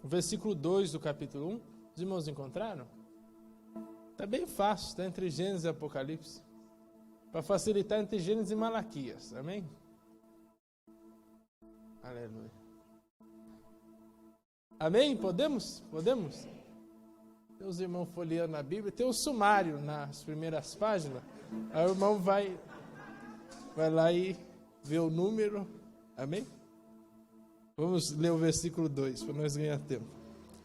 versículo 2 do capítulo 1. Os irmãos encontraram? Está bem fácil, está entre Gênesis e Apocalipse. Para facilitar, entre Gênesis e Malaquias. Amém? Aleluia. Amém? Podemos? Podemos? Tem os irmãos folheando a Bíblia, tem o sumário nas primeiras páginas. Aí o irmão vai lá e vê o número. Amém? Vamos ler o versículo 2, para nós ganhar tempo.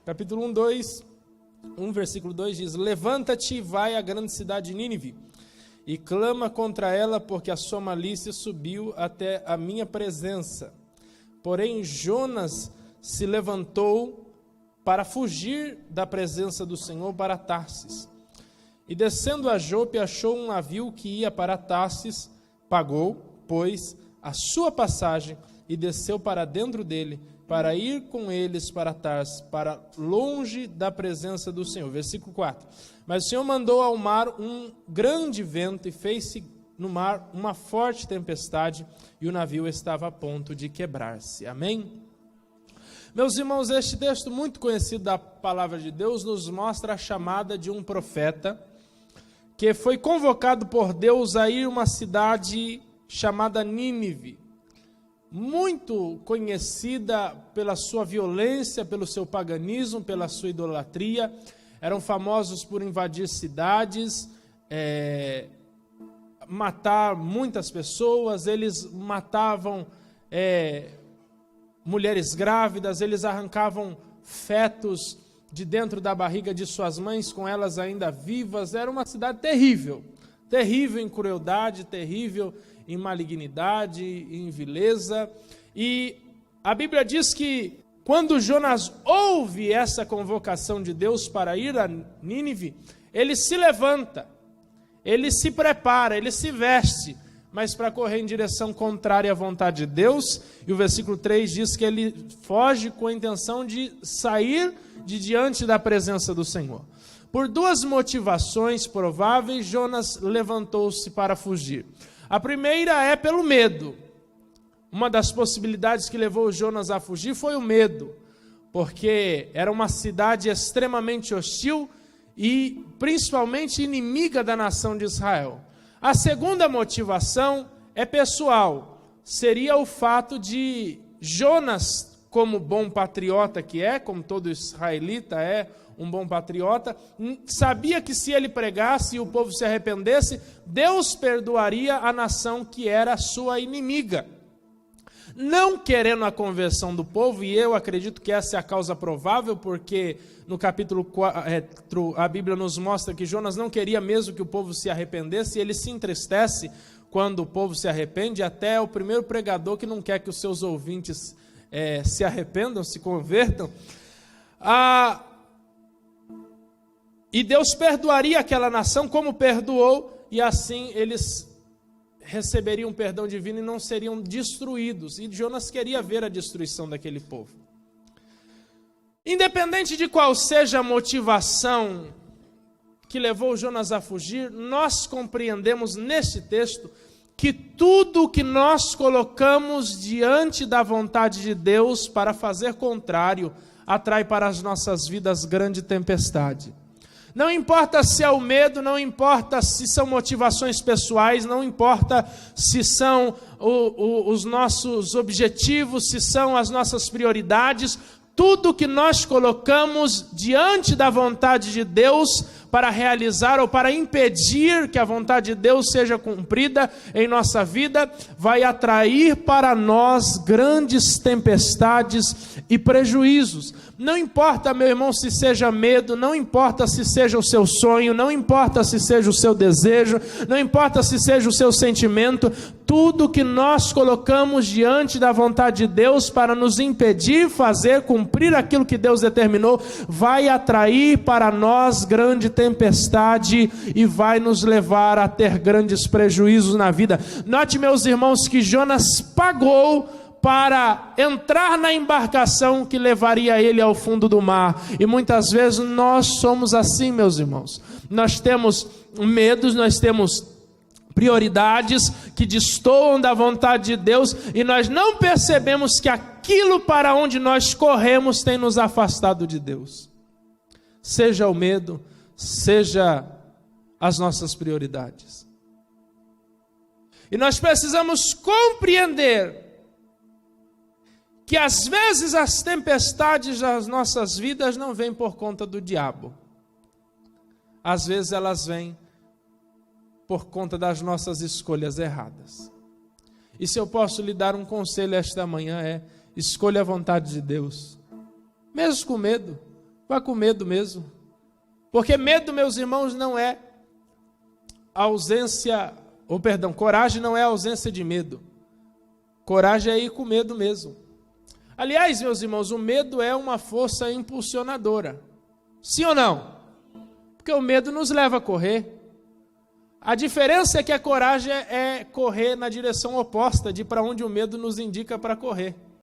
Capítulo 1, versículo 2 diz: Levanta-te e vai à grande cidade de Nínive, e clama contra ela, porque a sua malícia subiu até a minha presença. Porém, Jonas se levantou para fugir da presença do Senhor para Tarsis. E descendo a Jope, achou um navio que ia para Tarsis, pagou, pois, a sua passagem e desceu para dentro dele, para ir com eles para Tarsis, para longe da presença do Senhor. Versículo 4. Mas o Senhor mandou ao mar um grande vento e fez-se no mar uma forte tempestade, e o navio estava a ponto de quebrar-se. Amém? Meus irmãos, este texto muito conhecido da palavra de Deus nos mostra a chamada de um profeta que foi convocado por Deus a ir a uma cidade chamada Nínive, muito conhecida pela sua violência, pelo seu paganismo, pela sua idolatria. Eram famosos por invadir cidades, matar muitas pessoas. Eles matavam mulheres grávidas, eles arrancavam fetos de dentro da barriga de suas mães, com elas ainda vivas. Era uma cidade terrível, terrível em crueldade, terrível em malignidade, em vileza. E a Bíblia diz que quando Jonas ouve essa convocação de Deus para ir a Nínive, ele se levanta, ele se prepara, ele se veste, mas para correr em direção contrária à vontade de Deus. E o versículo 3 diz que ele foge com a intenção de sair de diante da presença do Senhor. Por duas motivações prováveis, Jonas levantou-se para fugir. A primeira é pelo medo. Uma das possibilidades que levou Jonas a fugir foi o medo, porque era uma cidade extremamente hostil e principalmente inimiga da nação de Israel. A segunda motivação é pessoal. Seria o fato de Jonas, como bom patriota que é, como todo israelita é um bom patriota, sabia que se ele pregasse e o povo se arrependesse, Deus perdoaria a nação que era sua inimiga. Não querendo a conversão do povo, e eu acredito que essa é a causa provável, porque no capítulo 4 a Bíblia nos mostra que Jonas não queria mesmo que o povo se arrependesse, e ele se entristece quando o povo se arrepende. Até o primeiro pregador que não quer que os seus ouvintes se arrependam, se convertam. E Deus perdoaria aquela nação como perdoou, e assim eles receberiam perdão divino e não seriam destruídos. E Jonas queria ver a destruição daquele povo. Independente de qual seja a motivação que levou Jonas a fugir, nós compreendemos neste texto que tudo o que nós colocamos diante da vontade de Deus para fazer contrário, atrai para as nossas vidas grande tempestade. Não importa se é o medo, não importa se são motivações pessoais, não importa se são os nossos objetivos, se são as nossas prioridades, tudo que nós colocamos diante da vontade de Deus para realizar ou para impedir que a vontade de Deus seja cumprida em nossa vida, vai atrair para nós grandes tempestades e prejuízos. Não importa, meu irmão, se seja medo, não importa se seja o seu sonho, não importa se seja o seu desejo, não importa se seja o seu sentimento, tudo que nós colocamos diante da vontade de Deus para nos impedir fazer cumprir aquilo que Deus determinou, vai atrair para nós grande tempestade e vai nos levar a ter grandes prejuízos na vida. Note, meus irmãos, que Jonas pagou para entrar na embarcação que levaria ele ao fundo do mar. E muitas vezes nós somos assim, meus irmãos. Nós temos medos, nós temos prioridades que destoam da vontade de Deus, e nós não percebemos que aquilo para onde nós corremos tem nos afastado de Deus. Seja o medo, seja as nossas prioridades. E nós precisamos compreender que às vezes as tempestades das nossas vidas não vêm por conta do diabo. Às vezes elas vêm por conta das nossas escolhas erradas. E se eu posso lhe dar um conselho esta manhã é: escolha a vontade de Deus. Mesmo com medo, vá com medo mesmo. Porque medo, meus irmãos, não é coragem não é ausência de medo. Coragem é ir com medo mesmo. Aliás, meus irmãos, o medo é uma força impulsionadora. Sim ou não? Porque o medo nos leva a correr. A diferença é que a coragem é correr na direção oposta de para onde o medo nos indica para correr.